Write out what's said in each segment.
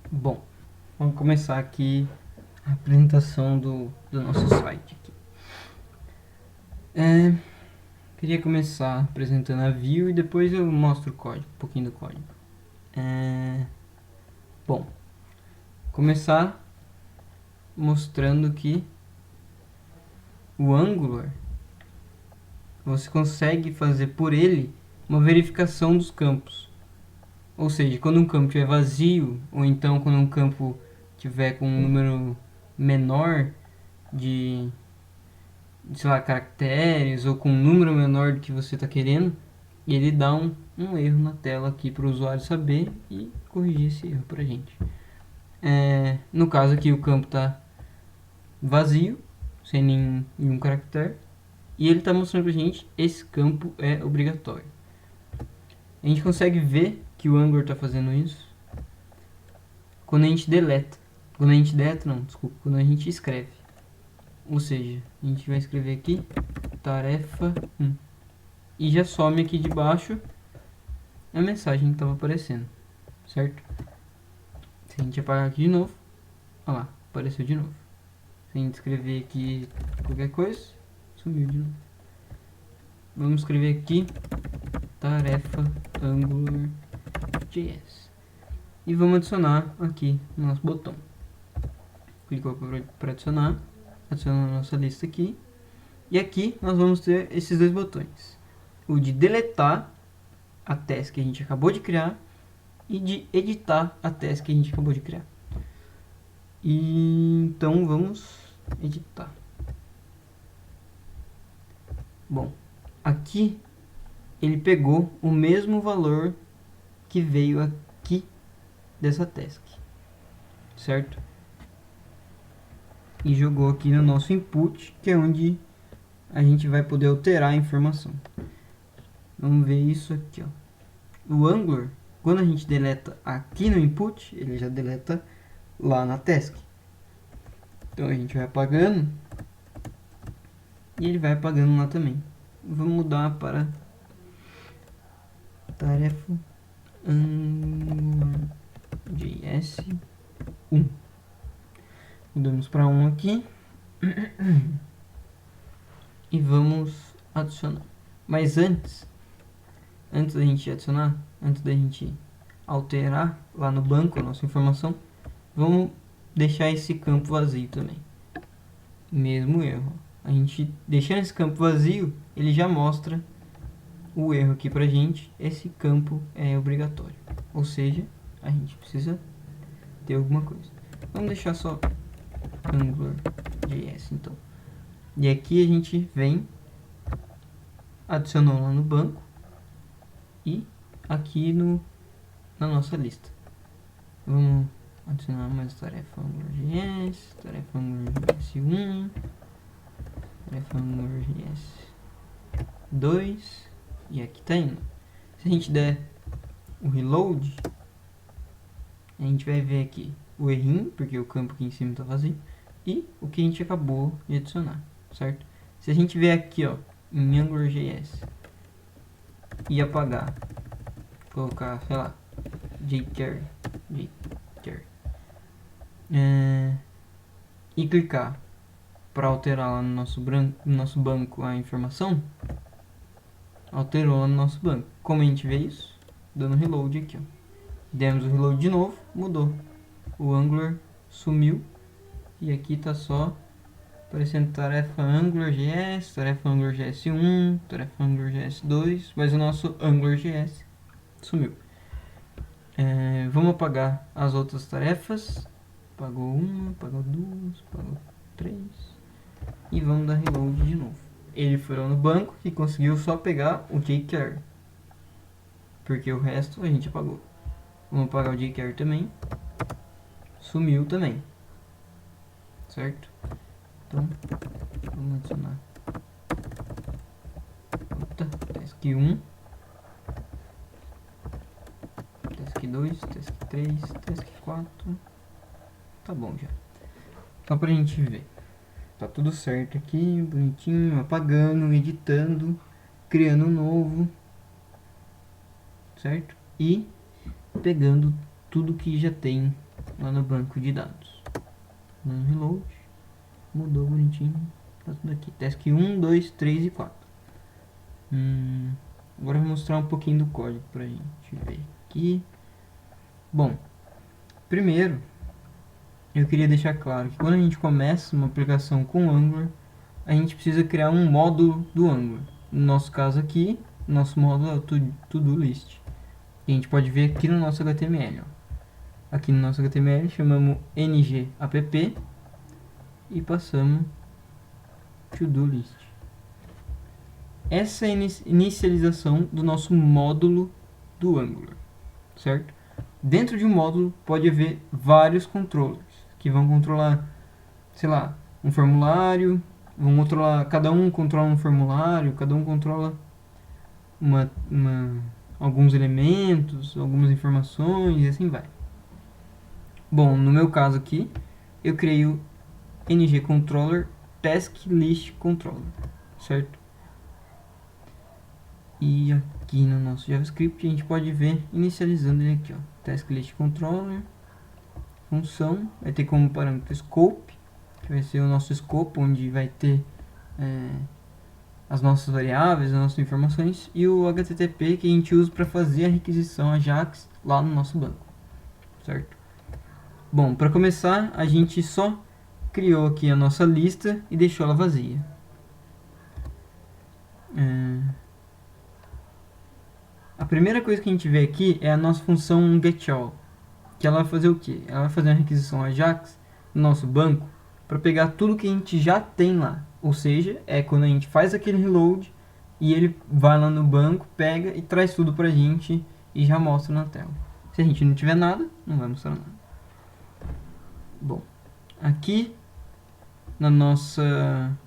Bom, vamos começar aqui a apresentação do nosso site aqui. Queria começar apresentando a view e depois eu mostro o código, um pouquinho do código. Bom, começar mostrando que o Angular, você consegue fazer por ele uma verificação dos campos. Ou seja, quando um campo estiver vazio, ou então quando um campo tiver com um número menor de sei lá, caracteres ou com um número menor do que você está querendo, e ele dá um erro na tela aqui para o usuário saber e corrigir esse erro para a gente. No caso aqui o campo está vazio, sem nenhum caractere, e ele está mostrando para a gente esse campo é obrigatório. A gente consegue ver que o Angular está fazendo isso quando a gente deleta. Quando a gente deleta, não, desculpa, quando a gente escreve. Ou seja, a gente vai escrever aqui tarefa 1. E já some aqui de baixo a mensagem que estava aparecendo, certo? Se a gente apagar aqui de novo, olha lá, apareceu de novo. Se a gente escrever aqui qualquer coisa, sumiu de novo. Vamos escrever aqui tarefa AngularJS e vamos adicionar aqui no nosso botão. Clicou para adicionar, adiciona a nossa lista aqui. E aqui nós vamos ter esses dois botões: o de deletar a task que a gente acabou de criar e de editar a task que a gente acabou de criar. E então vamos editar. Bom, aqui ele pegou o mesmo valor que veio aqui dessa task, certo? E jogou aqui no nosso input, que é onde a gente vai poder alterar a informação. Vamos ver isso aqui, ó. O Angular, quando a gente deleta aqui no input, ele já deleta lá na task. Então a gente vai apagando e ele vai apagando lá também. Vamos mudar para tarefa AngularJS 1. Mudamos para 1 aqui e vamos adicionar. Mas antes da gente adicionar, antes da gente alterar lá no banco a nossa informação, vamos deixar esse campo vazio também. Mesmo erro. A gente deixando esse campo vazio, ele já mostra o erro aqui pra gente. Esse campo é obrigatório, ou seja, a gente precisa ter alguma coisa. Vamos deixar só AngularJS então. E aqui a gente vem, adicionou lá no banco e aqui na nossa lista. Vamos adicionar mais tarefa AngularJS, tarefa AngularJS 1, tarefa AngularJS 2 e aqui tá indo. Se a gente der o reload, a gente vai ver aqui o errinho, porque o campo aqui em cima está vazio, e o que a gente acabou de adicionar, certo? Se a gente vier aqui, ó, em AngularJS e apagar, colocar, sei lá, jQuery, e clicar para alterar lá no nosso banco a informação, alterou lá no nosso banco. Como a gente vê isso? Dando reload aqui, ó. Demos o reload de novo, mudou. O Angular sumiu e aqui tá só aparecendo tarefa AngularJS, tarefa AngularJS 1, tarefa AngularJS 2, mas o nosso AngularJS sumiu. Vamos apagar as outras tarefas. Apagou uma, apagou duas, apagou três. E vamos dar reload de novo. Ele foi lá no banco e conseguiu só pegar o jQuery, porque o resto a gente apagou. Vamos apagar o jQuery também. Sumiu também, certo? Então vamos adicionar task 1, task 2, task 3, task 4. Tá bom já. Só pra gente ver. Tá tudo certo aqui, bonitinho, apagando, editando, criando um novo, certo? E pegando tudo que já tem lá no banco de dados. No reload, mudou bonitinho, tá tudo aqui. Task 1, 2, 3 e 4. Agora eu vou mostrar um pouquinho do código pra gente ver aqui. Bom, primeiro eu queria deixar claro que quando a gente começa uma aplicação com Angular, a gente precisa criar um módulo do Angular. No nosso caso aqui, nosso módulo é o To-Do List. E a gente pode ver aqui no nosso HTML. Ó. Aqui no nosso HTML chamamos ng-app e passamos To-Do List. Essa é a inicialização do nosso módulo do Angular, certo? Dentro de um módulo pode haver vários controllers que vão controlar, sei lá, um formulário, vão controlar, cada um controla um formulário, cada um controla alguns elementos, algumas informações e assim vai. Bom, no meu caso aqui, eu criei o ng-controller task list controller, certo? E aqui no nosso JavaScript a gente pode ver inicializando ele aqui, ó, task list controller, função, vai ter como parâmetro scope, que vai ser o nosso escopo, onde vai ter as nossas variáveis, as nossas informações, e o HTTP que a gente usa para fazer a requisição AJAX lá no nosso banco, certo? Bom, para começar, a gente só criou aqui a nossa lista e deixou ela vazia. A primeira coisa que a gente vê aqui é a nossa função getAll, que ela vai fazer o que? Ela vai fazer uma requisição AJAX no nosso banco para pegar tudo que a gente já tem lá. Ou seja, é quando a gente faz aquele reload e ele vai lá no banco, pega e traz tudo pra gente e já mostra na tela. Se a gente não tiver nada, não vai mostrar nada. Bom, aqui na nossa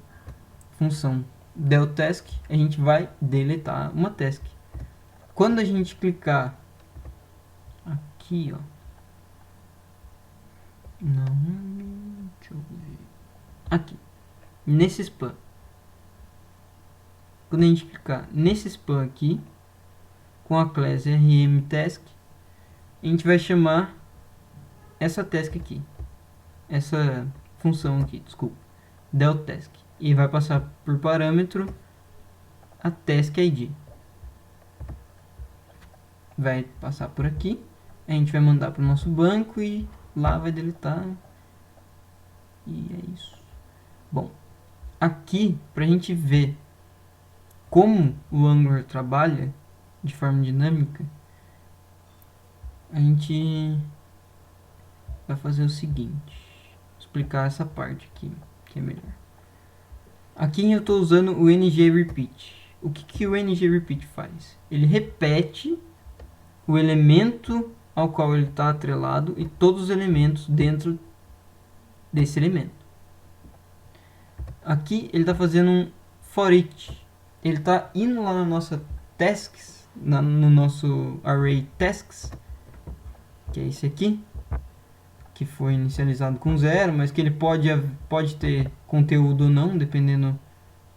função deltask, a gente vai deletar uma task. Quando a gente clicar aqui, ó, deixa eu ver, aqui, nesse span, quando a gente clicar nesse span aqui, com a classe rmTask, a gente vai chamar essa task aqui, essa função aqui, desculpa, deltask, e vai passar por parâmetro a task id. Vai passar por aqui, a gente vai mandar para o nosso banco e lá vai deletar. E é isso. Bom, aqui para a gente ver como o Angular trabalha de forma dinâmica, a gente vai fazer o seguinte, explicar essa parte aqui, que é melhor. Aqui eu estou usando o ng-repeat. O que o ng-repeat faz? Ele repete o elemento ao qual ele está atrelado e todos os elementos dentro desse elemento. Aqui ele está fazendo um for each. Ele está indo lá na nossa tasks, no nosso array tasks, que é esse aqui, que foi inicializado com 0, mas que ele pode ter conteúdo ou não, dependendo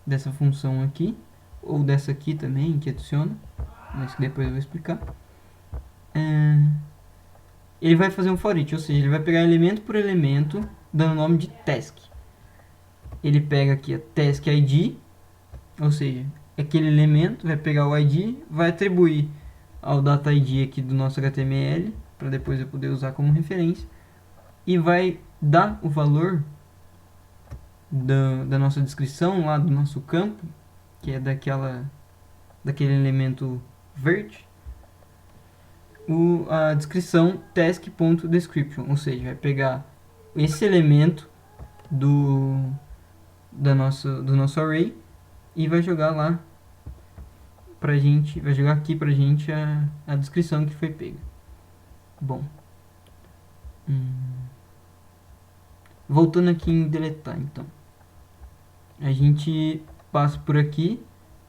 dessa função aqui, ou dessa aqui também, que adiciona, mas que depois eu vou explicar. Ele vai fazer um for each, ou seja, ele vai pegar elemento por elemento, dando nome de task. Ele pega aqui a task id, ou seja, aquele elemento, vai pegar o id, vai atribuir ao data id aqui do nosso HTML, para depois eu poder usar como referência, e vai dar o valor da nossa descrição lá do nosso campo, que é daquele elemento verde, a descrição task.description, ou seja, vai pegar esse elemento do nosso array e vai jogar lá pra gente, vai jogar aqui pra gente a descrição que foi pega. Bom, voltando aqui em deletar, então, a gente passa por aqui.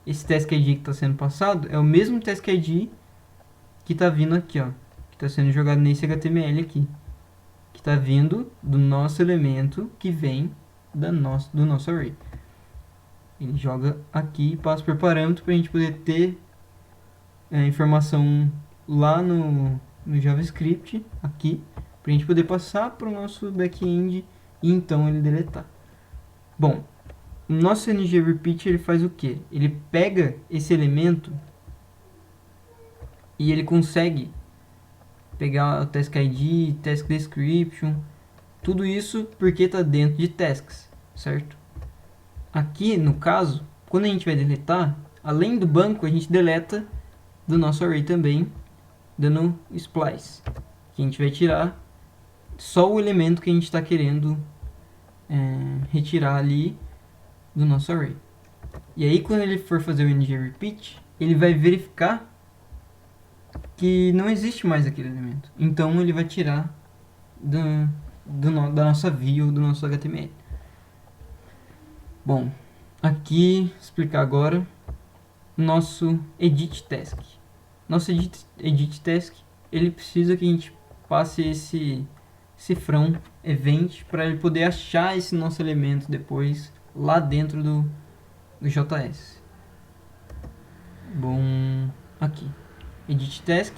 Esse task id que está sendo passado é o mesmo task id que está vindo aqui, ó, que está sendo jogado nesse HTML aqui, que está vindo do nosso elemento que vem do nosso array. Ele joga aqui e passa por parâmetro para a gente poder ter a informação lá no JavaScript, aqui, para a gente poder passar para o nosso back-end e então ele deletar. Bom, o nosso ngRepeat ele faz o que? Ele pega esse elemento e ele consegue pegar o task ID, task description, tudo isso porque está dentro de tasks, certo? Aqui no caso, quando a gente vai deletar, além do banco a gente deleta do nosso array também, dando splice, que a gente vai tirar só o elemento que a gente está querendo retirar ali do nosso array. E aí quando ele for fazer o ngRepeat, ele vai verificar que não existe mais aquele elemento. Então ele vai tirar da nossa view, do nosso HTML. Bom, aqui explicar agora nosso edit task. Nosso edit task, ele precisa que a gente passe esse cifrão event para ele poder achar esse nosso elemento depois lá dentro do JS. Bom, aqui edit task,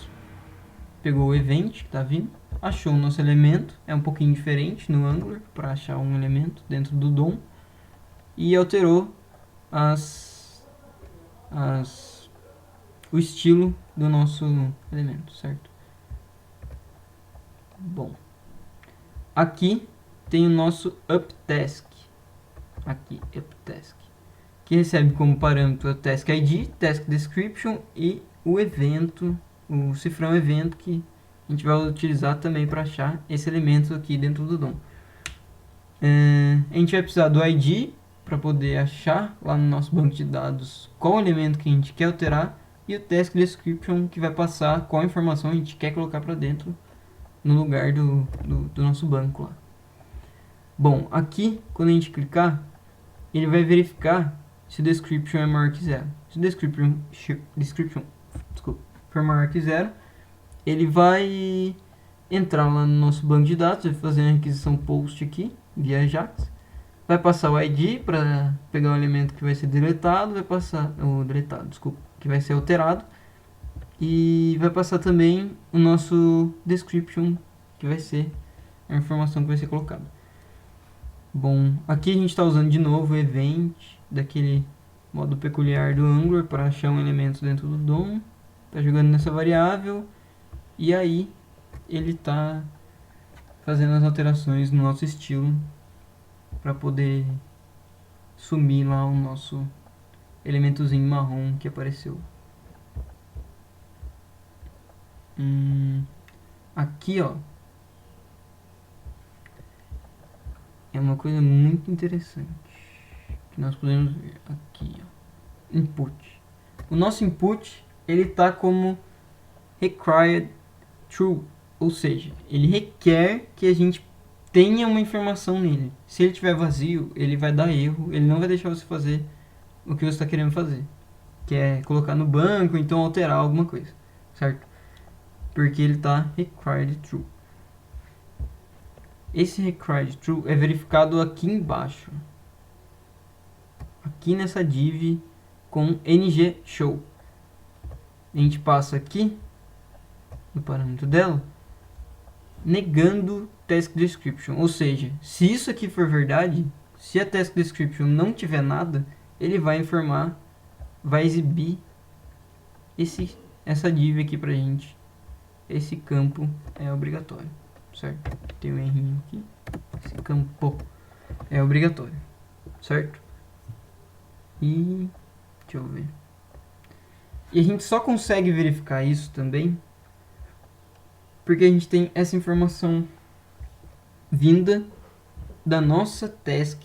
pegou o event que está vindo, achou o nosso elemento, é um pouquinho diferente no Angular para achar um elemento dentro do DOM, e alterou o estilo do nosso elemento, certo? Bom, aqui tem o nosso upTask, aqui upTask, que recebe como parâmetro o task ID, task description e o evento, o cifrão evento que a gente vai utilizar também para achar esse elemento aqui dentro do DOM. A gente vai precisar do ID para poder achar lá no nosso banco de dados qual elemento que a gente quer alterar e o task description que vai passar qual informação a gente quer colocar para dentro no lugar do nosso banco lá. Bom, aqui quando a gente clicar, ele vai verificar se o description é maior que 0. Se o description for maior que 0, ele vai entrar lá no nosso banco de dados, vai fazer a requisição post aqui via Ajax, vai passar o ID para pegar o elemento que vai ser deletado, vai passar o deletado, desculpa, que vai ser alterado, e vai passar também o nosso description, que vai ser a informação que vai ser colocada. Bom, aqui a gente está usando de novo o event daquele modo peculiar do Angular para achar um elemento dentro do DOM, está jogando nessa variável e aí ele está fazendo as alterações no nosso estilo para poder sumir lá o nosso elementozinho marrom que apareceu. Aqui, ó, é uma coisa muito interessante que nós podemos ver aqui, ó, input. O nosso input ele tá como required true, ou seja, ele requer que a gente tenha uma informação nele. Se ele tiver vazio, ele vai dar erro, ele não vai deixar você fazer o que você está querendo fazer, que é colocar no banco, então alterar alguma coisa, certo? Porque ele está required true. Esse required true é verificado aqui embaixo, aqui nessa div com ngShow. A gente passa aqui no parâmetro dela, negando task description, ou seja, se isso aqui for verdade, se a task description não tiver nada, ele vai informar, vai exibir essa div aqui pra gente. Esse campo é obrigatório, certo? Tem um errinho aqui, esse campo é obrigatório, certo? E deixa eu ver. E a gente só consegue verificar isso também porque a gente tem essa informação vinda da nossa task,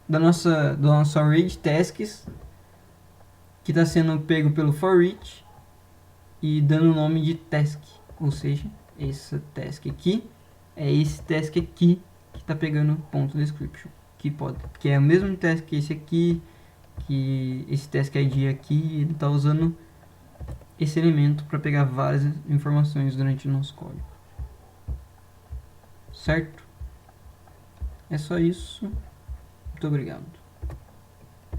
do nosso array de tasks, que está sendo pego pelo for each e dando o nome de task, ou seja, essa task aqui é esse task aqui que está pegando ponto description, que é o mesmo task que esse aqui, que esse task ID aqui, ele está usando esse elemento para pegar várias informações durante o nosso código, certo? É só isso. Muito obrigado.